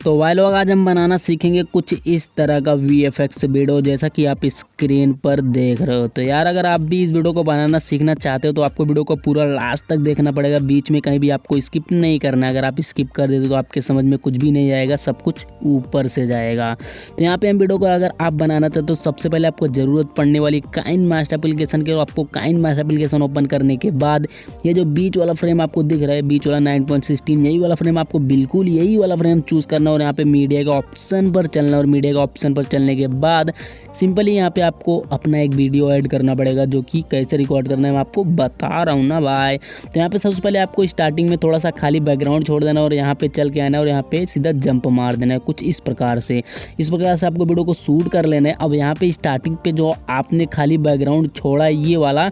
तो भाई लोग आज हम बनाना सीखेंगे कुछ इस तरह का VFX वीडियो जैसा कि आप स्क्रीन पर देख रहे हो। तो यार अगर आप भी इस वीडियो को बनाना सीखना चाहते हो तो आपको वीडियो को पूरा लास्ट तक देखना पड़ेगा। बीच में कहीं भी आपको स्किप नहीं करना है। अगर आप स्किप कर देते तो आपके समझ में कुछ भी नहीं आएगा, सब कुछ ऊपर से जाएगा। तो यहाँ पे हम वीडियो को अगर आप बनाना चाहते हो सबसे पहले आपको ज़रूरत पड़ने वाली काइन मास्टर एप्लीकेशन के। आपको काइन मास्टर एप्लीकेशन ओपन करने के बाद ये जो बीच वाला फ्रेम आपको दिख रहा है, बीच वाला 9.16, यही वाला फ्रेम आपको बिल्कुल यही वाला फ्रेम चूज़ करना और यहाँ पे मीडिया के ऑप्शन पर चलना। और मीडिया के ऑप्शन पर चलने के बाद सिंपली यहाँ पे आपको अपना एक वीडियो ऐड करना पड़ेगा, जो कि कैसे रिकॉर्ड करना है मैं आपको बता रहा हूँ ना भाई। तो यहाँ पे सबसे पहले आपको स्टार्टिंग में थोड़ा सा खाली बैकग्राउंड छोड़ देना और यहाँ पे चल के आना और यहाँ पे सीधा जंप मार देना है कुछ इस प्रकार से। इस प्रकार से आपको वीडियो को शूट कर लेना है। अब यहाँ पे स्टार्टिंग पे जो आपने खाली बैकग्राउंड छोड़ा है ये वाला,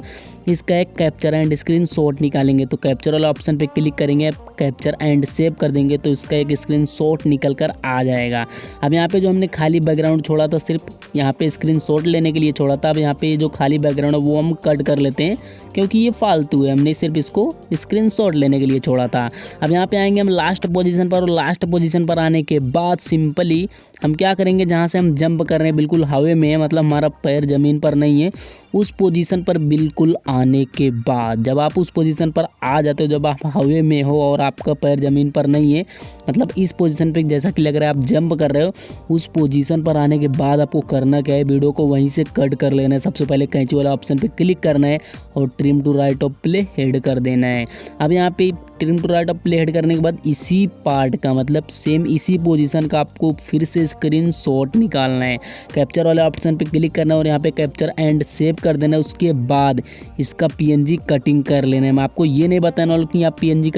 इसका एक कैप्चर एंड स्क्रीन शॉट निकालेंगे। तो कैप्चर वाला ऑप्शन पे क्लिक करेंगे, कैप्चर एंड सेव कर देंगे तो इसका एक स्क्रीन शॉट निकल कर आ जाएगा। अब यहाँ पे जो हमने खाली बैकग्राउंड छोड़ा था, सिर्फ यहाँ पे स्क्रीन शॉट लेने के लिए छोड़ा था। अब यहाँ पे जो खाली बैकग्राउंड है वो हम कट कर लेते हैं क्योंकि ये फालतू है, हमने सिर्फ इसको स्क्रीन शॉट लेने के लिए छोड़ा था। अब यहाँ पे आएंगे हम लास्ट पोजीशन पर और लास्ट पोजीशन पर आने के बाद सिंपली हम क्या करेंगे, जहाँ से हम जंप कर रहे हैं बिल्कुल हवे में है, मतलब हमारा पैर ज़मीन पर नहीं है, उस पोजीशन पर बिल्कुल आने के बाद जब आप उस पोजीशन पर आ जाते हो, जब आप हवे में हो और आपका पैर ज़मीन पर नहीं है, मतलब इस पोजीशन पे जैसा कि लग रहा है आप जंप कर रहे हो, उस पोजीशन पर आने के बाद आपको करना क्या है, वीडियो को वहीं से कट कर लेना है। सबसे पहले कैंची वाला ऑप्शन पे क्लिक करना है और trim to right of play head कर देना है। अब यहाँ पे trim to right of play head करने के बाद इसी पार्ट का मतलब सेम इसी पोजीशन का आपको फिर से स्क्रीन शॉट निकालना है। कैप्चर वाले ऑप्शन पे क्लिक करना है और यहाँ पे कैप्चर एंड सेव कर देना है। उसके बाद इसका PNG कटिंग कर लेना है। मैं आपको ये नहीं बताने वाला कि आप PNG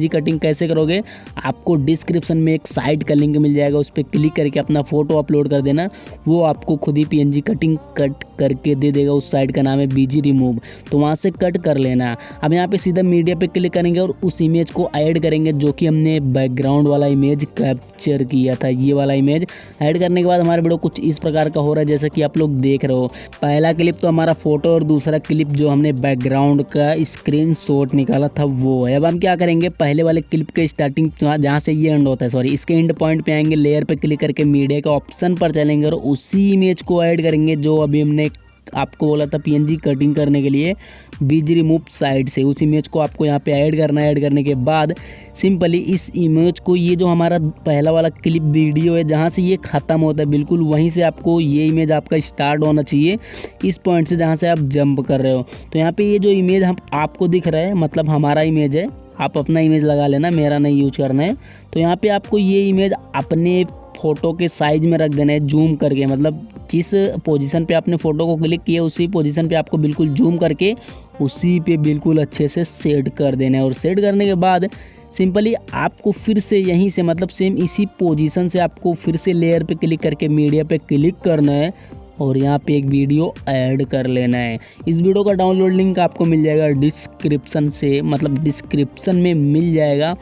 कटिंग कैसे करोगे। आपको डिस्क्रिप्शन में एक साइट का लिंक मिल जाएगा, उस पर क्लिक करके अपना फ़ोटो अपलोड कर देना, वो आपको खुद ही PNG कटिंग कट करके दे देगा। उस साइट का नाम है BG रिमूव, तो वहाँ से कट कर लेना। अब यहाँ पे सीधा मीडिया पे क्लिक करेंगे और उस इमेज को ऐड करेंगे जो कि हमने बैकग्राउंड वाला इमेज कैप्चर किया था। ये वाला इमेज ऐड करने के बाद हमारा वीडियो कुछ इस प्रकार का हो रहा है जैसा कि आप लोग देख रहे हो। पहला क्लिप तो हमारा फोटो और दूसरा क्लिप जो हमने बैकग्राउंड का स्क्रीन शॉट निकाला था वो है। अब हम क्या करेंगे, पहले वाले क्लिप के स्टार्टिंग जहाँ से ये एंड होता है, इसके एंड पॉइंट पे आएंगे, लेयर पे क्लिक करके मीडिया के ऑप्शन पर चलेंगे और उसी इमेज को ऐड करेंगे जो अभी हमने आपको बोला था PNG कटिंग करने के लिए BG रिमूव साइड से। उस इमेज को आपको यहाँ पे ऐड करना है। ऐड करने के बाद सिंपली इस इमेज को, ये जो हमारा पहला वाला क्लिप वीडियो है जहाँ से ये ख़त्म होता है बिल्कुल वहीं से आपको ये इमेज आपका स्टार्ट होना चाहिए, इस पॉइंट से जहाँ से आप जंप कर रहे हो। तो यहाँ पे ये जो इमेज हम आपको दिख रहा है मतलब हमारा इमेज है, आप अपना इमेज लगा लेना, मेरा नहीं यूज करना है। तो यहाँ पे आपको ये इमेज अपने फ़ोटो के साइज में रख देना है, जूम करके, मतलब जिस पोजीशन पे आपने फ़ोटो को क्लिक किया उसी पोजीशन पे आपको बिल्कुल जूम करके उसी पे बिल्कुल अच्छे से सेट कर देना है। और सेट करने के बाद सिंपली आपको फिर से यहीं से मतलब सेम इसी पोजीशन से आपको फिर से लेयर पे क्लिक करके मीडिया पे क्लिक करना है और यहाँ पे एक वीडियो ऐड कर लेना है। इस वीडियो का डाउनलोड लिंक आपको मिल जाएगा डिस्क्रिप्शन से, मतलब डिस्क्रिप्शन में मिल जाएगा,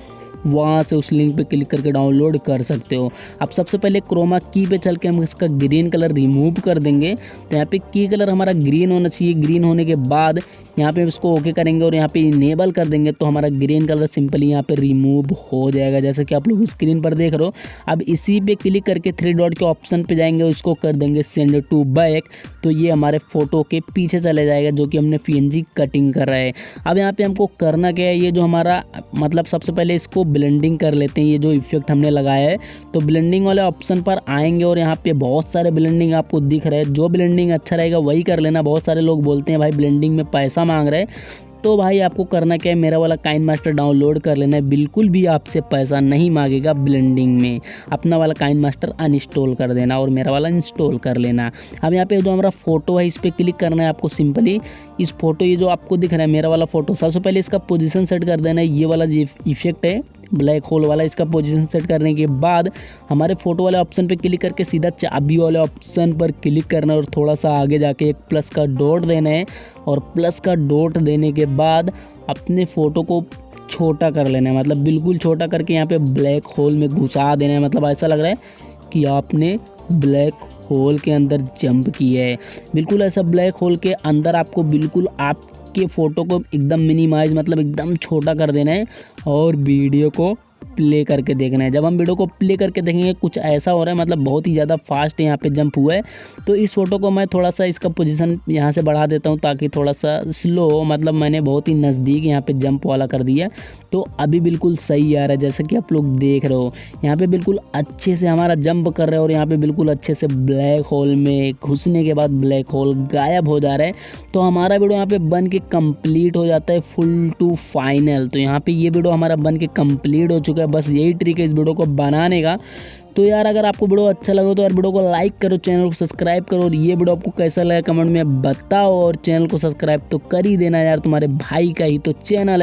वहाँ से उस लिंक पे क्लिक करके डाउनलोड कर सकते हो। अब सबसे पहले क्रोमा की पे चल के हम इसका ग्रीन कलर रिमूव कर देंगे। तो यहाँ पे की कलर हमारा ग्रीन होना चाहिए। ग्रीन होने के बाद यहाँ पे इसको ओके करेंगे और यहाँ पे इनेबल कर देंगे तो हमारा ग्रीन कलर सिंपली यहाँ पे रिमूव हो जाएगा जैसे कि आप लोग स्क्रीन पर देख रहे हो। अब इसी पे क्लिक करके 3 डॉट के ऑप्शन पे जाएंगे, उसको कर देंगे सेंड टू बैक, तो ये हमारे फ़ोटो के पीछे चले जाएगा जो कि हमने PNG कटिंग कर रहा है। अब यहाँ पे हमको करना क्या है, ये जो हमारा मतलब सबसे पहले इसको ब्लेंडिंग कर लेते हैं। ये जो इफेक्ट हमने लगाया है तो ब्लेंडिंग वाले ऑप्शन पर आएंगे और यहाँ पे बहुत सारे ब्लेंडिंग आपको दिख रहे हैं, जो ब्लेंडिंग अच्छा रहेगा वही कर लेना। बहुत सारे लोग बोलते हैं भाई ब्लेंडिंग में पैसा मांग रहे हैं, तो भाई आपको करना क्या है, मेरा वाला काइन मास्टर डाउनलोड कर लेना है, बिल्कुल भी आपसे पैसा नहीं मांगेगा ब्लेंडिंग में। अपना वाला काइन मास्टर अनइंस्टॉल कर देना और मेरा वाला इंस्टॉल कर लेना। अब यहाँ पे जो हमारा फ़ोटो है इस पर क्लिक करना है आपको। सिंपली इस फोटो ये जो आपको दिख रहा है मेरा वाला फ़ोटो, सबसे पहले इसका पोजीशन सेट कर देना है। ये वाला जो इफेक्ट है ब्लैक होल वाला, इसका पोजीशन सेट करने के बाद हमारे फ़ोटो वाले ऑप्शन पे क्लिक करके सीधा चाबी वाले ऑप्शन पर क्लिक करना है और थोड़ा सा आगे जाके एक प्लस का डॉट देना है। और प्लस का डॉट देने के बाद अपने फ़ोटो को छोटा कर लेना है, मतलब बिल्कुल छोटा करके यहाँ पे ब्लैक होल में घुसा देना है। मतलब ऐसा लग रहा है कि आपने ब्लैक होल के अंदर जंप किया है। बिल्कुल ऐसा ब्लैक होल के अंदर आपको बिल्कुल आपके फ़ोटो को एकदम मिनिमाइज मतलब एकदम छोटा कर देना है और वीडियो को प्ले करके देखना है। जब हम वीडियो को प्ले करके देखेंगे कुछ ऐसा हो रहा है, मतलब बहुत ही ज़्यादा फास्ट यहाँ पे जंप हुआ है। तो इस फ़ोटो को मैं थोड़ा सा इसका पोजीशन यहाँ से बढ़ा देता हूँ ताकि थोड़ा सा स्लो हो, मतलब मैंने बहुत ही नज़दीक यहाँ पे जंप वाला कर दिया। तो अभी बिल्कुल सही आ रहा है, जैसे कि आप लोग देख रहे हो यहाँ पे बिल्कुल अच्छे से हमारा जंप कर रहा है और यहाँ पे बिल्कुल अच्छे से ब्लैक होल में घुसने के बाद ब्लैक होल गायब हो जा रहा है। तो हमारा वीडियो यहाँ पे बन के कंप्लीट हो जाता है फुल टू फाइनल। तो यहाँ पे ये वीडियो हमारा बन के कंप्लीट हो चुका है। बस यही ट्रिक है इस वीडियो को बनाने का। तो यार अगर आपको वीडियो अच्छा लगे तो यार वीडियो को लाइक करो, चैनल को सब्सक्राइब करो और ये वीडियो आपको कैसा लगा कमेंट में बताओ और चैनल को सब्सक्राइब तो कर ही देना यार, तुम्हारे भाई का ही तो चैनल है।